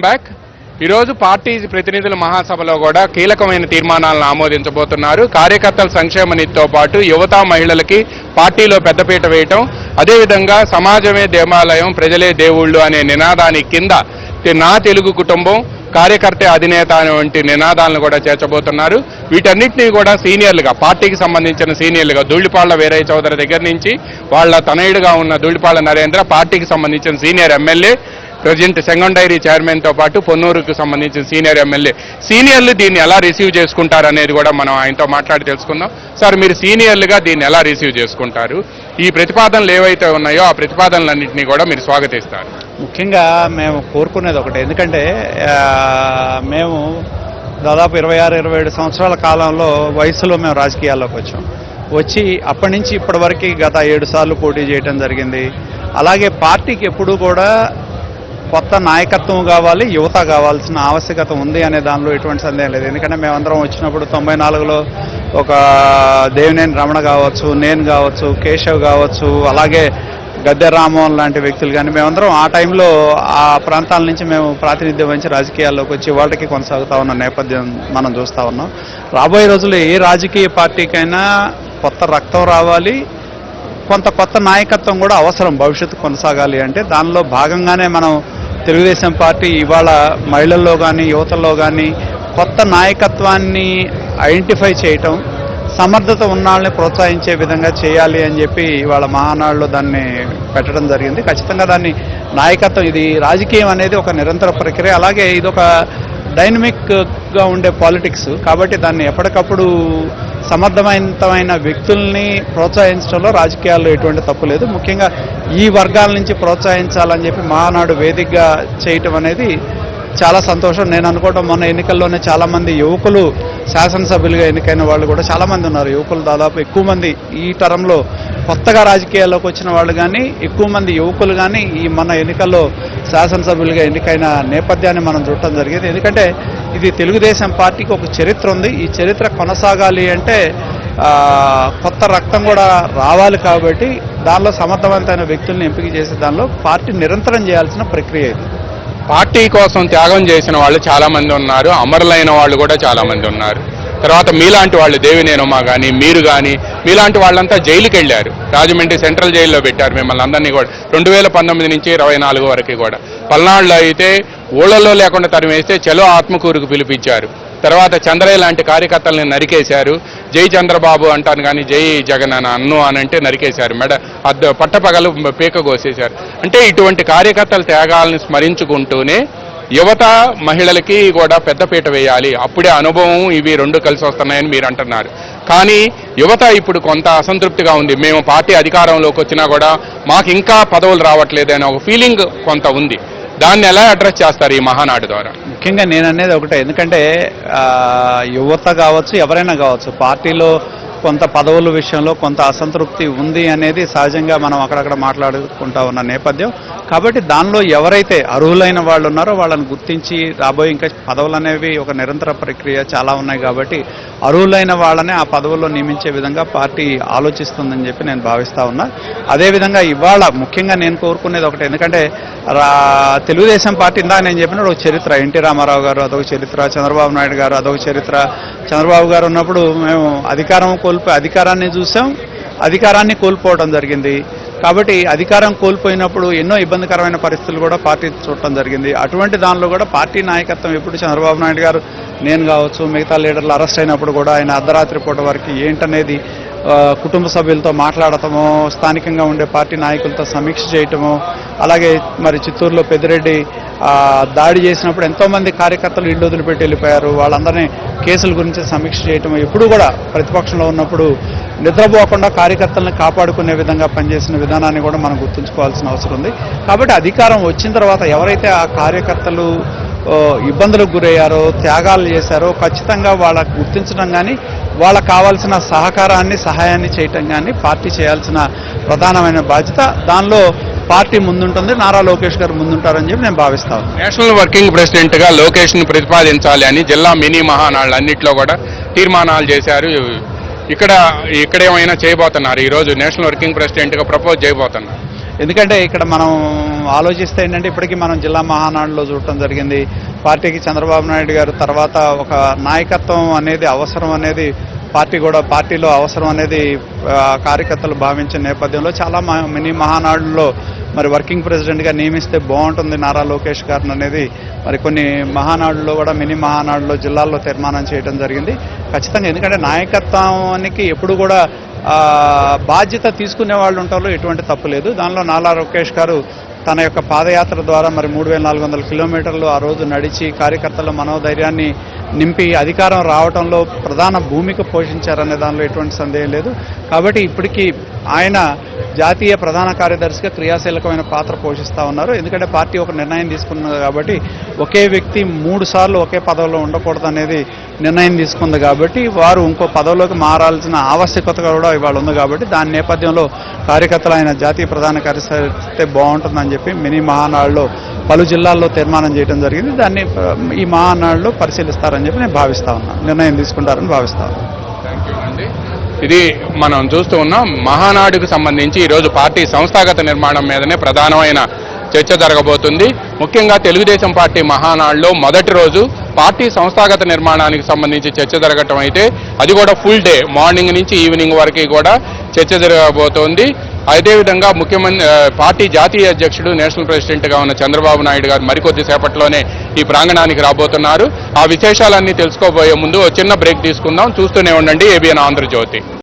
Back ఈరోజు party ప్రతినిధుల మహాసభలో కూడా కీలకమైన తీర్మానాలను ఆమోదించబోతున్నారు. కార్యకర్తల సంక్షేమ నిధితో పాటు యువత మహిళలకి పార్టీలో పెద్దపీట వేయటం, అదేవిధంగా సమాజమే దేవాలయం ప్రజలే దేవుళ్ళు అనే నినాదానికి కింద నా తెలుగు కుటుంబం కార్యకర్త అధినేత వంటి నినాదాలను కూడా చేర్చబోతున్నారు. వీటన్నిటినీ కూడా సీనియర్లుగా పార్టీకి సంబంధించిన సీనియర్లుగా ధూళిపాళ్ల వీరయ్య చౌదరి దగ్గర నుంచి వాళ్ళ తనయుడుగా ఉన్న ధూళిపాళ్ల నరేంద్ర, పార్టీకి సంబంధించిన senior MLA, president second dairy చైర్మన్తో పాటు పొన్నూరుకు సంబంధించిన సీనియర్ ఎమ్మెల్యే, సీనియర్లు దీన్ని ఎలా రిసీవ్ చేసుకుంటారనేది కూడా మనం ఆయనతో మాట్లాడి తెలుసుకుందాం. సార్, మీరు సీనియర్లుగా దీన్ని ఎలా రిసీవ్ చేసుకుంటారు? ఈ ప్రతిపాదనలు ఏవైతే ఉన్నాయో ఆ ప్రతిపాదనలన్నింటినీ కూడా మీరు స్వాగతిస్తారు. ముఖ్యంగా మేము కోరుకునేది ఒకటి, ఎందుకంటే మేము దాదాపు 26-27 సంవత్సరాల కాలంలో వయసులో మేము రాజకీయాల్లోకి వచ్చి అప్పటి నుంచి ఇప్పటి వరకు గత 7 సార్లు పోటీ చేయడం జరిగింది. అలాగే పార్టీకి ఎప్పుడూ కూడా కొత్త నాయకత్వం కావాలి, యువత కావాల్సిన ఆవశ్యకత ఉంది అనే దానిలో ఎటువంటి సందేహం లేదు. ఎందుకంటే మేమందరం వచ్చినప్పుడు 94లో ఒక దేవినేని రమణ కావచ్చు, నేను కావచ్చు, కేశవ్ కావచ్చు, అలాగే గద్దె రామ్మోహన్ లాంటి వ్యక్తులు కానీ మేమందరం ఆ టైంలో ఆ ప్రాంతాల నుంచి మేము ప్రాతినిధ్యం వహించి రాజకీయాల్లోకి వచ్చి వాళ్ళకి కొనసాగుతా ఉన్న నేపథ్యం మనం చూస్తూ ఉన్నాం. రాబోయే రోజుల్లో ఏ రాజకీయ పార్టీకైనా కొత్త రక్తం రావాలి, కొంత కొత్త నాయకత్వం కూడా అవసరం భవిష్యత్తు కొనసాగాలి. అంటే దానిలో భాగంగానే మనం తెలుగుదేశం పార్టీ ఇవాళ మహిళల్లో కానీ యువతల్లో కానీ కొత్త నాయకత్వాన్ని ఐడెంటిఫై చేయటం, సమర్థత ఉన్న వాళ్ళని ప్రోత్సహించే విధంగా చేయాలి అని చెప్పి ఇవాళ మహానాడులో దాన్ని పెట్టడం జరిగింది. ఖచ్చితంగా దాన్ని నాయకత్వం, ఇది రాజకీయం అనేది ఒక నిరంతర ప్రక్రియ, అలాగే ఇదొక డైనమిక్గా ఉండే పాలిటిక్స్ కాబట్టి దాన్ని ఎప్పటికప్పుడు సమర్థవంతమైన వ్యక్తుల్ని ప్రోత్సహించడంలో రాజకీయాల్లో ఎటువంటి తప్పు లేదు. ముఖ్యంగా ఈ వర్గాల నుంచి ప్రోత్సహించాలని చెప్పి మహానాడు వేదికగా చేయటం అనేది చాలా సంతోషం. నేను అనుకోవడం మొన్న ఎన్నికల్లోనే చాలామంది యువకులు శాసనసభ్యులుగా ఎన్నికైన వాళ్ళు కూడా చాలామంది ఉన్నారు. యువకులు దాదాపు ఎక్కువ మంది ఈ తరంలో కొత్తగా రాజకీయాల్లోకి వచ్చిన వాళ్ళు కానీ, ఎక్కువ మంది యువకులు కానీ ఈ మన ఎన్నికల్లో శాసనసభ్యులుగా ఎన్నికైన నేపథ్యాన్ని మనం చూడటం జరిగేది. ఎందుకంటే ఇది తెలుగుదేశం పార్టీకి ఒక చరిత్ర ఉంది. ఈ చరిత్ర కొనసాగాలి అంటే కొత్త రక్తం కూడా రావాలి. కాబట్టి దానిలో సమర్థవంతమైన వ్యక్తుల్ని ఎంపిక చేసే దానిలో పార్టీ నిరంతరం చేయాల్సిన ప్రక్రియ ఇది. పార్టీ కోసం త్యాగం చేసిన వాళ్ళు చాలా మంది ఉన్నారు, అమరులైన వాళ్ళు కూడా చాలా మంది ఉన్నారు. తర్వాత మీలాంటి వాళ్ళు దేవినేనమ్మ కానీ మీరు కానీ మీలాంటి వాళ్ళంతా జైలుకి వెళ్ళారు. రాజమండ్రి సెంట్రల్ జైల్లో పెట్టారు మిమ్మల్ని అందరినీ కూడా 2019 నుంచి 24 వరకు కూడా. పల్నాడులో అయితే ఊళ్ళల్లో లేకుండా తరిమేస్తే చలో ఆత్మకూరుకు పిలిపించారు. తర్వాత చంద్రయ్య లాంటి కార్యకర్తల్ని నరికేశారు. జై చంద్రబాబు అంటాను కానీ జై జగన్ అన్ను అనంటే నరికేశారు, పట్టపగలు పీక కోసేశారు. అంటే ఇటువంటి కార్యకర్తల త్యాగాలను స్మరించుకుంటూనే యువత మహిళలకి కూడా పెద్దపీట వేయాలి. అప్పుడే అనుభవం ఇవి రెండు కలిసి వస్తున్నాయని మీరు అంటున్నారు. కానీ యువత ఇప్పుడు కొంత అసంతృప్తిగా ఉంది. మేము పార్టీ అధికారంలోకి వచ్చినా కూడా మాకు ఇంకా పదవులు రావట్లేదు అనే ఒక ఫీలింగ్ కొంత ఉంది. దాన్ని ఎలా అడ్రస్ చేస్తారు ఈ మహానాడు ద్వారా? ముఖ్యంగా నేను అనేది ఒకటే, ఎందుకంటే యువత కావచ్చు, ఎవరైనా కావచ్చు, పార్టీలో కొంత పదవుల విషయంలో కొంత అసంతృప్తి ఉంది అనేది సహజంగా మనం అక్కడక్కడ మాట్లాడుకుంటా ఉన్న నేపథ్యం. కాబట్టి దానిలో ఎవరైతే అర్హులైన వాళ్ళు ఉన్నారో వాళ్ళని గుర్తించి రాబోయే ఇంకా పదవులు అనేవి ఒక నిరంతర ప్రక్రియ చాలా ఉన్నాయి. కాబట్టి అర్హులైన వాళ్ళనే ఆ పదవుల్లో నియమించే విధంగా పార్టీ ఆలోచిస్తుందని చెప్పి నేను భావిస్తూ ఉన్నా. అదేవిధంగా ఇవాళ ముఖ్యంగా నేను కోరుకునేది ఒకటి, ఎందుకంటే తెలుగుదేశం పార్టీ ఇందాక నేను చెప్పినప్పుడు ఒక చరిత్ర, ఎన్టీ రామారావు గారు అదొక చరిత్ర, చంద్రబాబు నాయుడు గారు అదొక చరిత్ర. చంద్రబాబు గారు ఉన్నప్పుడు మేము అధికారాన్ని చూసాం, అధికారాన్ని కోల్పోవడం జరిగింది. కాబట్టి అధికారం కోల్పోయినప్పుడు ఎన్నో ఇబ్బందికరమైన పరిస్థితులు కూడా పార్టీ చూడటం జరిగింది. అటువంటి దానిలో కూడా పార్టీ నాయకత్వం ఎప్పుడు చంద్రబాబు నాయుడు గారు, నేను కావచ్చు, మిగతా లీడర్లు అరెస్ట్ అయినప్పుడు కూడా ఆయన అర్ధరాత్రి పూట వరకు ఏంటనేది కుటుంబ సభ్యులతో మాట్లాడటము, స్థానికంగా ఉండే పార్టీ నాయకులతో సమీక్ష చేయటము, అలాగే మరి చిత్తూరులో పెద్దిరెడ్డి దాడి చేసినప్పుడు ఎంతోమంది కార్యకర్తలు ఇల్లు వదిలిపెట్టి వెళ్ళిపోయారు, వాళ్ళందరినీ కేసుల గురించి సమీక్ష చేయటము, ఎప్పుడు కూడా ప్రతిపక్షంలో ఉన్నప్పుడు నిద్రపోకుండా కార్యకర్తలను కాపాడుకునే విధంగా పనిచేసిన విధానాన్ని కూడా మనం గుర్తుంచుకోవాల్సిన అవసరం ఉంది. కాబట్టి అధికారం వచ్చిన తర్వాత ఎవరైతే ఆ కార్యకర్తలు ఇబ్బందులకు గురయ్యారో, త్యాగాలు చేశారో ఖచ్చితంగా వాళ్ళకు గుర్తించడం కానీ, వాళ్ళకు కావాల్సిన సహకారాన్ని సహాయాన్ని చేయటం కానీ పార్టీ చేయాల్సిన ప్రధానమైన బాధ్యత. దానిలో పార్టీ ముందుంటుంది, నారా లోకేష్ గారు ముందుంటారని చెప్పి నేను భావిస్తాను. నేషనల్ వర్కింగ్ ప్రెసిడెంట్గా లోకేష్ను ప్రతిపాదించాలి అని జిల్లా మినీ మహానాళ్ళు అన్నింటిలో కూడా తీర్మానాలు చేశారు. ఇక్కడేమైనా చేయబోతున్నారు? ఈరోజు నేషనల్ వర్కింగ్ ప్రెసిడెంట్గా ప్రపోజ్ చేయబోతున్నారు. ఎందుకంటే ఇక్కడ మనం ఆలోచిస్తే ఏంటంటే ఇప్పటికీ మనం జిల్లా మహానాడులో చూడటం జరిగింది. పార్టీకి చంద్రబాబు నాయుడు గారు తర్వాత ఒక నాయకత్వం అనేది అవసరం అనేది పార్టీలో అవసరం అనేది కార్యకర్తలు భావించిన నేపథ్యంలో చాలా మినీ మహానాడుల్లో మరి వర్కింగ్ ప్రెసిడెంట్గా నియమిస్తే బాగుంటుంది నారా లోకేష్ గారిని అనేది మరి కొన్ని మహానాడుల్లో కూడా మినీ మహానాడులో జిల్లాల్లో తీర్మానం చేయడం జరిగింది. ఖచ్చితంగా ఎందుకంటే నాయకత్వానికి ఎప్పుడు కూడా బాధ్యత తీసుకునే వాళ్ళు ఉంటారో ఎటువంటి తప్పు లేదు. దానిలో నారా లోకేష్ గారు తన యొక్క పాదయాత్ర ద్వారా మరి 3400 కిలోమీటర్లు ఆ రోజు నడిచి కార్యకర్తల మనోధైర్యాన్ని నింపి అధికారం రావడంలో ప్రధాన భూమిక పోషించారనే దానిలో ఎటువంటి సందేహం లేదు. కాబట్టి ఇప్పటికీ ఆయన జాతీయ ప్రధాన కార్యదర్శిగా క్రియాశీలకమైన పాత్ర పోషిస్తూ ఉన్నారు. ఎందుకంటే పార్టీ ఒక నిర్ణయం తీసుకున్నది కాబట్టి ఒకే వ్యక్తి 3 సార్లు ఒకే పదవిలో ఉండకూడదు అనేది నిర్ణయం తీసుకుంది కాబట్టి వారు ఇంకో పదవిలోకి మారాల్సిన ఆవశ్యకత కూడా ఇవాళ ఉంది కాబట్టి దాని నేపథ్యంలో కార్యకర్తలు ఆయన జాతీయ ప్రధాన కార్యదర్శి బాగుంటుందని చెప్పి మినీ మహానాడులో పలు జిల్లాల్లో తీర్మానం చేయడం జరిగింది. దాన్ని ఈ మహానాడులో పరిశీలిస్తారని చెప్పి నేను భావిస్తా ఉన్నాను, నిర్ణయం తీసుకుంటారని భావిస్తా ఉన్నాను. ఇది మనం చూస్తూ ఉన్నాం. మహానాడుకు సంబంధించి ఈరోజు పార్టీ సంస్థాగత నిర్మాణం మీదనే ప్రధానమైన చర్చ జరగబోతుంది. ముఖ్యంగా తెలుగుదేశం పార్టీ మహానాడులో మొదటి రోజు పార్టీ సంస్థాగత నిర్మాణానికి సంబంధించి చర్చ జరగటం అయితే అది కూడా ఫుల్ డే, మార్నింగ్ నుంచి ఈవినింగ్ వరకు కూడా చర్చ జరగబోతోంది. అదేవిధంగా పార్టీ జాతీయ అధ్యక్షుడు నేషనల్ ప్రెసిడెంట్గా ఉన్న చంద్రబాబు నాయుడు గారు మరికొద్ది సేపట్లోనే ఈ ప్రాంగణానికి రాబోతున్నారు. ఆ విశేషాలన్నీ తెలుసుకోబోయే ముందు చిన్న బ్రేక్ తీసుకుందాం. చూస్తూనే ఉండండి ABN ఆంధ్రజ్యోతి.